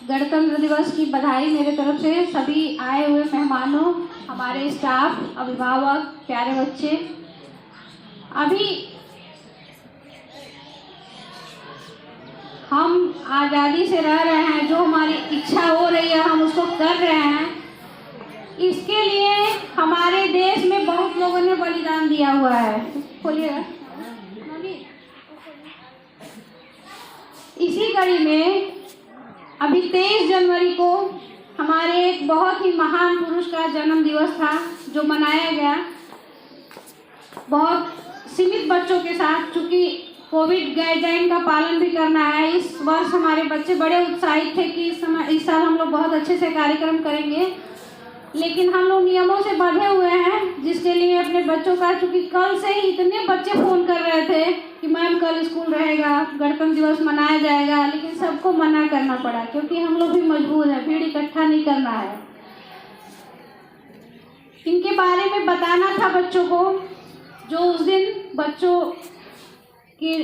गणतंत्र दिवस की बधाई मेरे तरफ से सभी आए हुए मेहमानों, हमारे स्टाफ, अभिभावक, प्यारे बच्चे। अभी हम आज़ादी से रह रहे हैं, जो हमारी इच्छा हो रही है हम उसको कर रहे हैं। इसके लिए हमारे देश में बहुत लोगों ने बलिदान दिया हुआ है। बोलिए। इसी कड़ी में अभी 23 जनवरी को हमारे एक बहुत ही महान पुरुष का जन्म दिवस था, जो मनाया गया बहुत सीमित बच्चों के साथ। चूँकि कोविड गाइडलाइन का पालन भी करना है, इस वर्ष हमारे बच्चे बड़े उत्साहित थे कि इस साल हम लोग बहुत अच्छे से कार्यक्रम करेंगे, लेकिन हम लोग नियमों से बंधे हुए हैं, जिसके लिए अपने बच्चों का, चूँकि कल से ही इतने बच्चे फ़ोन कर रहे थे कि मैम कल स्कूल रहेगा, गणतंत्र दिवस मनाया जाएगा, लेकिन सबको मना करना पड़ा क्योंकि हम लोग भी मजबूर हैं, भीड़ इकट्ठा नहीं करना है। इनके बारे में बताना था बच्चों को, जो उस दिन बच्चों की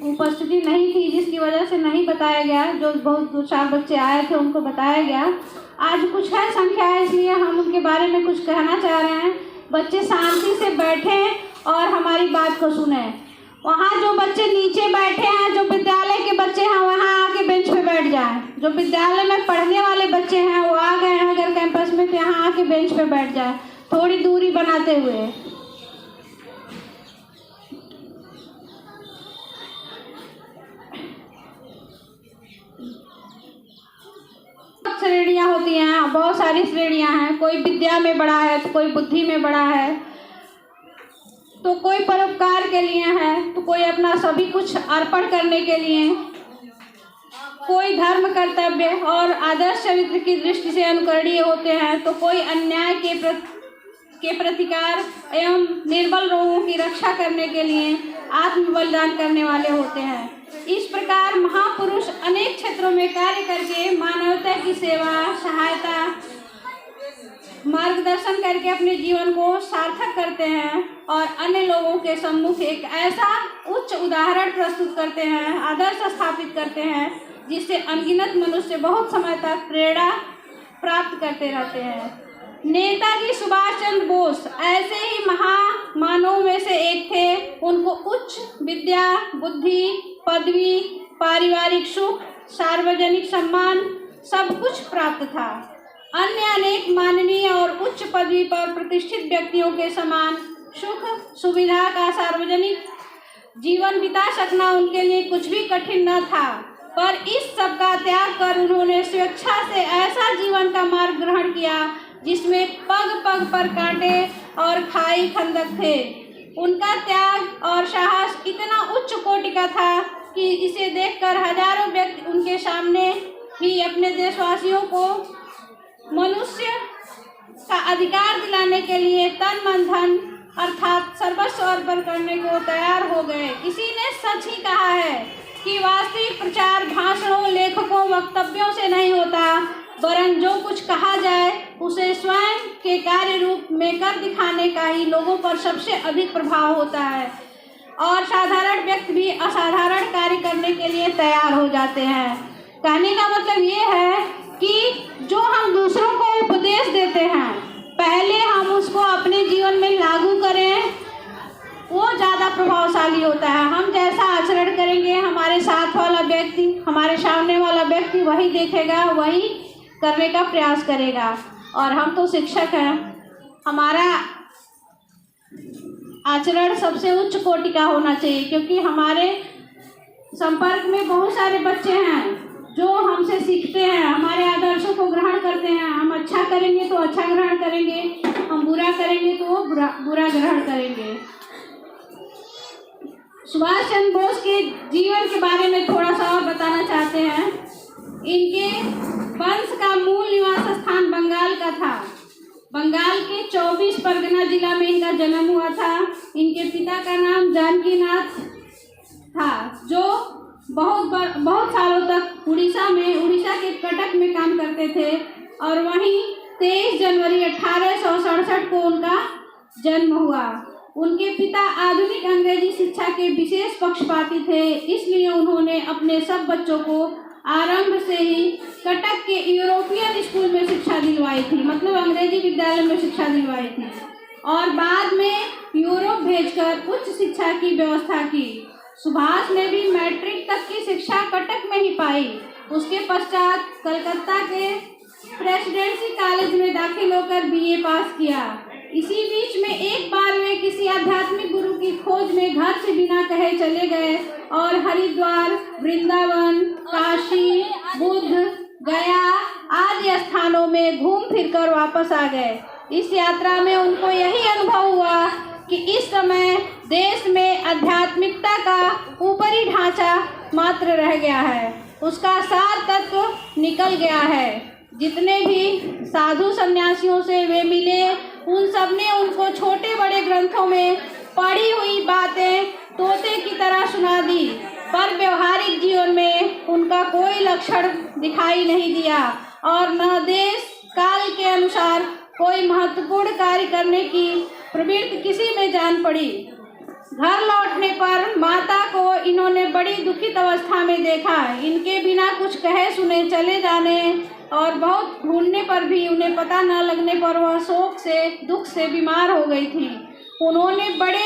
उपस्थिति नहीं थी, जिसकी वजह से नहीं बताया गया। जो बहुत 2-4 बच्चे आए थे उनको बताया गया। आज कुछ है संख्या है, इसलिए हम उनके बारे में कुछ कहना चाह रहे हैं। बच्चे शांति से बैठें और हमारी बात को सुने। वहाँ जो बच्चे नीचे बैठे हैं, जो विद्यालय के बच्चे हैं, वहाँ आके बेंच पे बैठ जाएं। जो विद्यालय में पढ़ने वाले बच्चे हैं वो आ गए हैं अगर कैंपस में, तो यहाँ आके बेंच पे बैठ जाएं, थोड़ी दूरी बनाते हुए। श्रेणियाँ होती हैं, बहुत सारी श्रेणियाँ हैं। कोई विद्या में बड़ा है तो कोई बुद्धि में बड़ा है, तो कोई परोपकार के लिए है, तो कोई अपना सभी कुछ अर्पण करने के लिए, कोई धर्म कर्तव्य और आदर्श चरित्र की दृष्टि से अनुकरणीय होते हैं, तो कोई अन्याय के प्रतिकार एवं निर्बल लोगों की रक्षा करने के लिए आत्म बलिदान करने वाले होते हैं। इस प्रकार महापुरुष अनेक क्षेत्रों में कार्य करके मानवता की सेवा, सहायता, मार्गदर्शन करके अपने जीवन को सार्थक करते हैं और अन्य लोगों के सम्मुख एक ऐसा उच्च उदाहरण प्रस्तुत करते हैं, आदर्श स्थापित करते हैं, जिससे अनगिनत मनुष्य बहुत समय तक प्रेरणा प्राप्त करते रहते हैं। नेताजी सुभाष चंद्र बोस ऐसे ही महामानवों में से एक थे। उनको उच्च विद्या, बुद्धि, पदवी, पारिवारिक सुख, सार्वजनिक सम्मान सब कुछ प्राप्त था। अन्य अनेक माननीय और उच्च पदवी पर प्रतिष्ठित व्यक्तियों के समान सुख सुविधा का सार्वजनिक जीवन बिता सकना उनके लिए कुछ भी कठिन न था, पर इस सब का त्याग कर उन्होंने स्वेच्छा से ऐसा जीवन का मार्ग ग्रहण किया जिसमें पग पग पर कांटे और खाई खंदक थे। उनका त्याग और साहस इतना उच्च कोटि का था कि इसे देखकर हजारों व्यक्ति उनके सामने ही अपने देशवासियों को मनुष्य का अधिकार दिलाने के लिए तन मन धन अर्थात सर्वस्व अर्पण करने को तैयार हो गए। किसी ने सच ही कहा है कि वास्तविक प्रचार भाषणों, लेखकों, वक्तव्यों से नहीं होता, वरन जो कुछ कहा जाए उसे स्वयं के कार्य रूप में कर दिखाने का ही लोगों पर सबसे अधिक प्रभाव होता है और साधारण व्यक्ति भी असाधारण कार्य करने के लिए तैयार हो जाते हैं। कहने का मतलब ये है कि जो हम दूसरों को उपदेश देते हैं, पहले हम उसको अपने जीवन में लागू करें, वो ज़्यादा प्रभावशाली होता है। हम जैसा आचरण करेंगे, हमारे साथ वाला व्यक्ति, हमारे सामने वाला व्यक्ति वही देखेगा, वही करने का प्रयास करेगा। और हम तो शिक्षक हैं, हमारा आचरण सबसे उच्च कोटि का होना चाहिए, क्योंकि हमारे संपर्क में बहुत सारे बच्चे हैं जो हमसे सीखते हैं, हमारे आदर्शों को ग्रहण करते हैं। हम अच्छा करेंगे तो अच्छा ग्रहण करेंगे, हम बुरा करेंगे तो वो बुरा ग्रहण करेंगे। सुभाष चंद्र बोस के जीवन के बारे में थोड़ा सा और बताना चाहते हैं। इनके वंश का मूल निवास स्थान बंगाल का था। बंगाल के 24 परगना जिला में इनका जन्म हुआ था। इनके पिता का नाम जानकीनाथ था, जो बहुत सालों तक उड़ीसा के कटक में काम करते थे और वहीं 23 जनवरी 1867 को उनका जन्म हुआ। उनके पिता आधुनिक अंग्रेजी शिक्षा के विशेष पक्षपाती थे, इसलिए उन्होंने अपने सब बच्चों को आरंभ से ही कटक के यूरोपियन स्कूल में शिक्षा दिलवाई थी, मतलब अंग्रेजी विद्यालय में शिक्षा दिलवाई थी, और बाद में यूरोप भेजकर उच्च शिक्षा की व्यवस्था की। सुभाष ने भी मैट्रिक तक की शिक्षा कटक में ही पाई। उसके पश्चात कलकत्ता के प्रेसिडेंसी कॉलेज में दाखिल होकर बीए पास किया। इसी बीच में एक बार वे किसी आध्यात्मिक गुरु की खोज में घर से बिना कहे चले गए और हरिद्वार, वृंदावन, काशी, बुद्ध, गया आदि स्थानों में घूम फिर कर वापस आ गए। इस यात्रा में उनको यही अनुभव हुआ कि इस समय देश में आध्यात्मिकता का ऊपरी ढांचा मात्र रह गया है, उसका सार तत्व निकल गया है। जितने भी साधु सन्यासियों से वे मिले, उन सब ने उनको छोटे बड़े ग्रंथों में पढ़ी हुई बातें तोते की तरह सुना दी, पर व्यवहारिक जीवन में उनका कोई लक्षण दिखाई नहीं दिया और न देश काल के अनुसार कोई महत्वपूर्ण कार्य करने की प्रवृत्ति किसी में जान पड़ी। घर लौटने पर माता को इन्होंने बड़ी दुखित अवस्था में देखा। इनके बिना कुछ कहे सुने चले जाने और बहुत ढूंढने पर भी उन्हें पता न लगने पर वह शोक से, दुख से बीमार हो गई थी। उन्होंने बड़े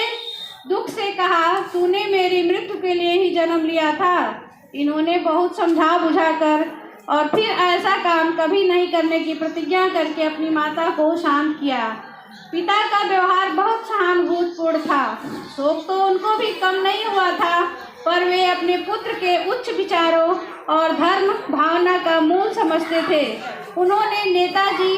दुख से कहा, तूने मेरी मृत्यु के लिए ही जन्म लिया था। इन्होंने बहुत समझा बुझाकर और फिर ऐसा काम कभी नहीं करने की प्रतिज्ञा करके अपनी माता को शांत किया। पिता का व्यवहार बहुत सहानुभूतिपूर्ण था। शोक तो उनको भी कम नहीं हुआ था, पर वे अपने पुत्र के उच्च विचारों और धर्म भावना का मूल समझते थे। उन्होंने नेताजी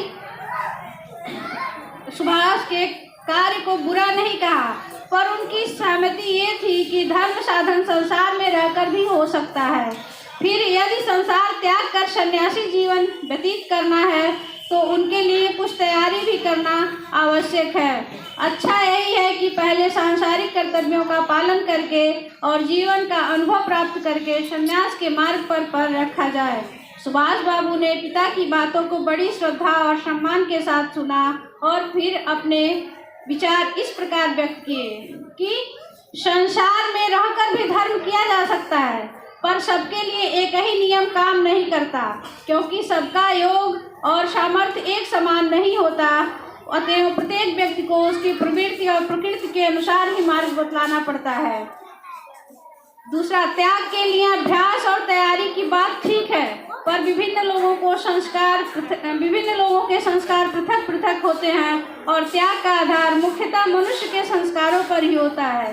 सुभाष के कार्य को बुरा नहीं कहा, पर उनकी सहमति ये थी कि धर्म साधन संसार में रहकर भी हो सकता है। फिर यदि संसार त्याग कर सन्यासी जीवन व्यतीत करना है तो उनके लिए कुछ तैयारी भी करना आवश्यक है। अच्छा यही है कि पहले सांसारिक कर्तव्यों का पालन करके और जीवन का अनुभव प्राप्त करके संन्यास के मार्ग पर रखा जाए। सुभाष बाबू ने पिता की बातों को बड़ी श्रद्धा और सम्मान के साथ सुना और फिर अपने विचार इस प्रकार व्यक्त किए कि संसार में रहकर भी धर्म किया जा सकता है, पर सबके लिए एक ही नियम काम नहीं करता, क्योंकि सबका योग और सामर्थ्य एक समान नहीं होता। अतएव प्रत्येक व्यक्ति को उसकी प्रवृत्ति और प्रकृति के अनुसार ही मार्ग बतलाना पड़ता है। दूसरा, त्याग के लिए अभ्यास और तैयारी की बात ठीक है, पर विभिन्न लोगों के संस्कार पृथक पृथक होते हैं और त्याग का आधार मुख्यतः मनुष्य के संस्कारों पर ही होता है।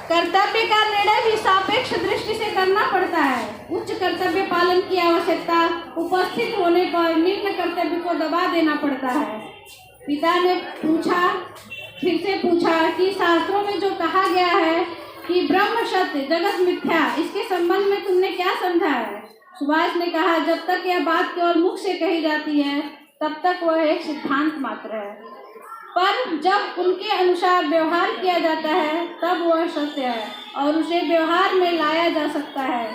कर्तव्य का निर्णय भी सापेक्ष दृष्टि से करना पड़ता है। उच्च कर्तव्य पालन की आवश्यकता उपस्थित होने पर निम्न कर्तव्य को दबा देना पड़ता है। पिता ने फिर से पूछा कि शास्त्रों में जो कहा गया है कि ब्रह्म सत्य जगत मिथ्या, इसके संबंध में तुमने क्या समझा है? सुभाष ने कहा, जब तक यह बात केवल मुख से कही जाती है तब तक वह एक सिद्धांत मात्र है, पर जब उनके अनुसार व्यवहार किया जाता है तब वह सत्य है और उसे व्यवहार में लाया जा सकता है।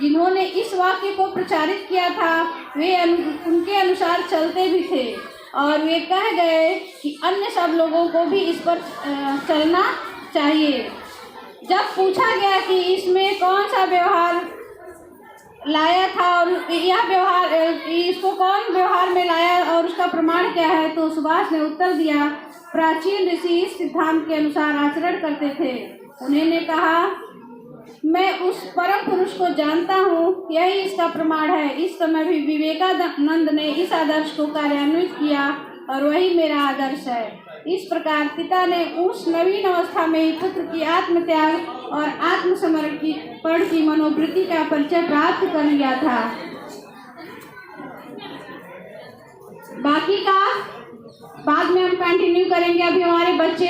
जिन्होंने इस वाक्य को प्रचारित किया था वे उनके अनुसार चलते भी थे और वे कह गए कि अन्य सब लोगों को भी इस पर चलना चाहिए। जब पूछा गया कि इसमें कौन सा व्यवहार लाया था और यह व्यवहार इसको कौन व्यवहार में लाया और उसका प्रमाण क्या है, तो सुभाष ने उत्तर दिया, प्राचीन ऋषि इस सिद्धांत के अनुसार आचरण करते थे। उन्होंने कहा, मैं उस परम पुरुष को जानता हूँ, यही इसका प्रमाण है। इस समय भी विवेकानंद ने इस आदर्श को कार्यान्वित किया और वही मेरा आदर्श है। इस प्रकार पिता ने उस नवीन अवस्था में ही पुत्र की आत्मत्याग और आत्मसमर्पण की मनोवृत्ति का परिचय प्राप्त कर लिया था। बाकी का बाद में हम कंटिन्यू करेंगे। अभी हमारे बच्चे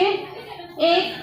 एक